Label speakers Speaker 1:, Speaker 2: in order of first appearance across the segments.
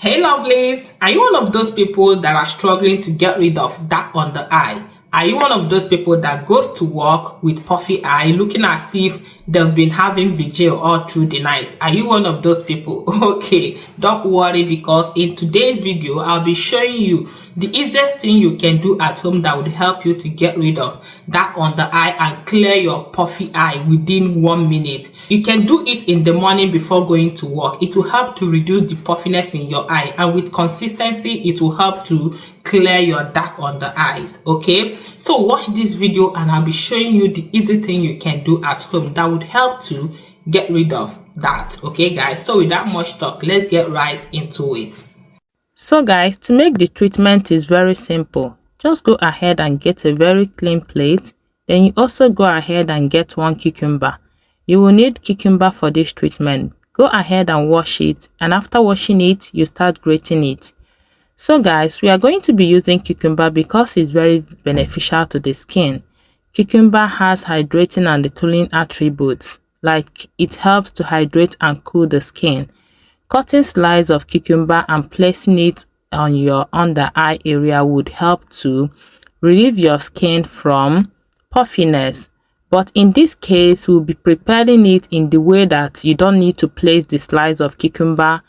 Speaker 1: Hey lovelies, are you one of those people that are struggling to get rid of dark under eye? Are you one of those people that goes to work with puffy eye looking as if they've been having vigil all through the night? Are you one of those people? Okay, don't worry, because in today's video I'll be showing you the easiest thing you can do at home that would help you to get rid of dark under eye and clear your puffy eye within 1 minute. You can do it in the morning before going to work. It will help to reduce the puffiness in your eye, and with consistency it will help to clear your dark under eyes. Okay, so watch this video and I'll be showing you the easy thing you can do at home that would help to get rid of that. Okay guys, so without much talk, let's get right into it. So guys, to make the treatment is very simple. Just go ahead and get a very clean plate. Then you also go ahead and get one cucumber. You will need cucumber for this treatment. Go ahead and wash it, and after washing it, you start grating it. So guys, we are going to be using cucumber because it's very beneficial to the skin. Cucumber has hydrating and cooling attributes, like it helps to hydrate and cool the skin. Cutting slices of cucumber and placing it on your under eye area would help to relieve your skin from puffiness. But in this case, we'll be preparing it in the way that you don't need to place the slice of cucumber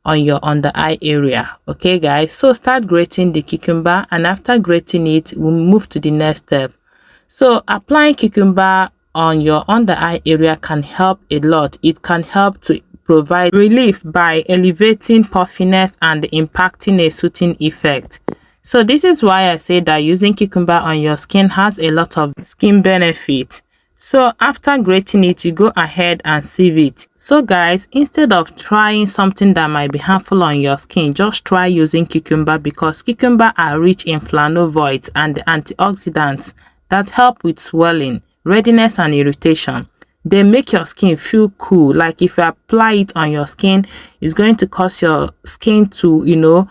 Speaker 1: on your under eye area. Okay guys, so start grating the cucumber, and after grating it, we'll move to the next step. So applying cucumber on your under eye area can help a lot. It can help to provide relief by elevating puffiness and impacting a soothing effect. So this is why I say that using cucumber on your skin has a lot of skin benefit. So after grating it, you go ahead and sieve it. So guys, instead of trying something that might be harmful on your skin, just try using cucumber, because cucumber are rich in flavonoids and antioxidants that help with swelling, redness and irritation. They make your skin feel cool. Like if you apply it on your skin, it's going to cause your skin to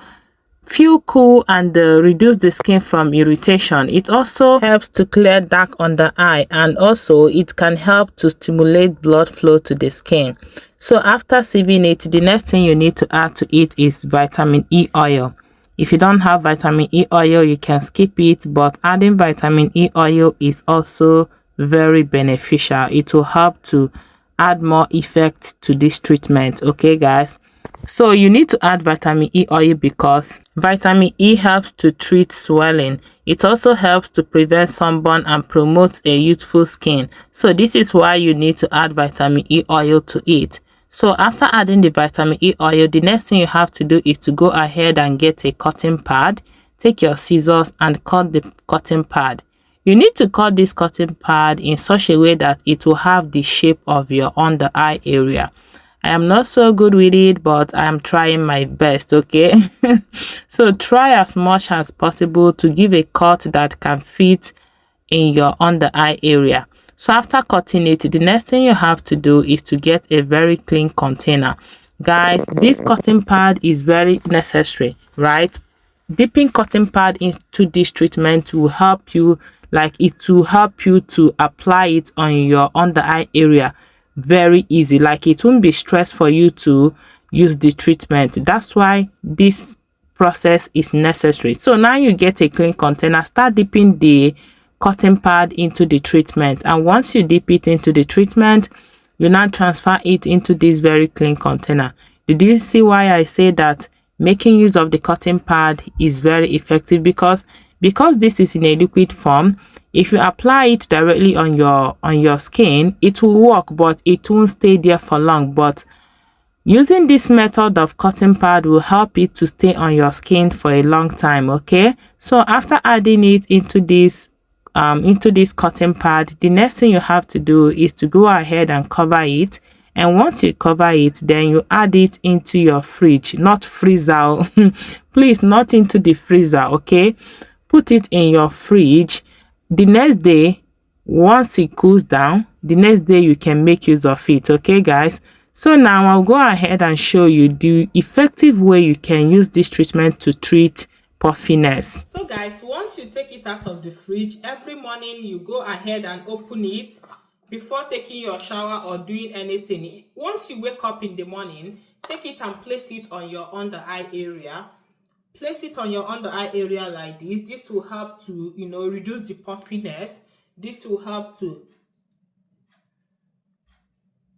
Speaker 1: feel cool and reduce the skin from irritation. It also helps to clear dark under eye, and also it can help to stimulate blood flow to the skin. So after sieving it, the next thing you need to add to it is vitamin E oil. If you don't have vitamin E oil, you can skip it, but adding vitamin E oil is also very beneficial. It will help to add more effect to this treatment. Okay guys, so you need to add vitamin E oil because vitamin E helps to treat swelling. It also helps to prevent sunburn and promotes a youthful skin. So this is why you need to add vitamin E oil to it. So after adding the vitamin E oil, the next thing you have to do is to go ahead and get a cotton pad. Take your scissors and cut the cotton pad. You need to cut this cotton pad in such a way that it will have the shape of your under eye area. I am not so good with it, but I am trying my best. Okay, so try as much as possible to give a cut that can fit in your under eye area. So after cutting it, the next thing you have to do is to get a very clean container. Guys, this cotton pad is very necessary, right? Dipping cotton pad into this treatment will help you, it will help you to apply it on your under eye area very easy. Like it won't be stress for you to use the treatment. That's why this process is necessary. So now you get a clean container, start dipping the cotton pad into the treatment, and once you dip it into the treatment, you now transfer it into this very clean container. Did you see why I say that making use of the cotton pad is very effective? Because this is in a liquid form, if you apply it directly on your skin, it will work, but it won't stay there for long. But using this method of cotton pad will help it to stay on your skin for a long time. Okay, so after adding it into this cotton pad, the next thing you have to do is to go ahead and cover it. And once you cover it, then you add it into your fridge, not freezer. Please, not into the freezer. Okay, put it in your fridge. The next day, once it cools down, the next day you can make use of it. Okay guys, so now I'll go ahead and show you the effective way you can use this treatment to treat puffiness. So guys, once you take it out of the fridge, every morning you go ahead and open it before taking your shower or doing anything. Once you wake up in the morning, take it and place it on your under eye area. Place it on your under eye area like this. This will help to, you know, reduce the puffiness. This will help to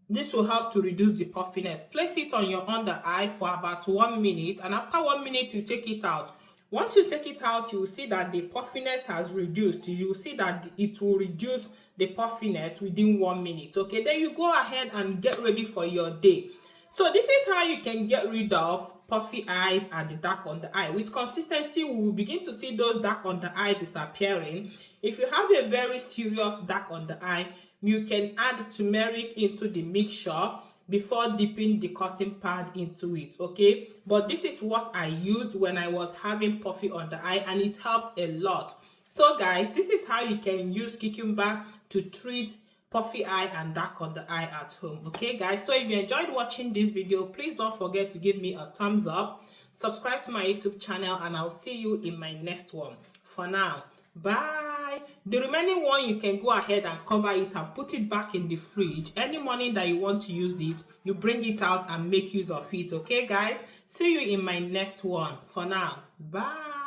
Speaker 1: reduce the puffiness. Place it on your under eye for about 1 minute, and after 1 minute you take it out. Once you take it out, you will see that the puffiness has reduced. You will see that it will reduce the puffiness within 1 minute. Okay, then you go ahead and get ready for your day. So this is how you can get rid of puffy eyes and the dark under eye. With consistency, we will begin to see those dark under eye disappearing. If you have a very serious dark under eye, you can add turmeric into the mixture before dipping the cotton pad into it, okay? But this is what I used when I was having puffy under eye, and it helped a lot. So guys, this is how you can use cucumber to treat puffy eye and dark under eye at home. Okay guys, so if you enjoyed watching this video, please don't forget to give me a thumbs up, subscribe to my YouTube channel, and I'll see you in my next one. For now, bye. The remaining one, you can go ahead and cover it and put it back in the fridge. Any morning that you want to use it, you bring it out and make use of it. Okay guys, see you in my next one. For now, bye.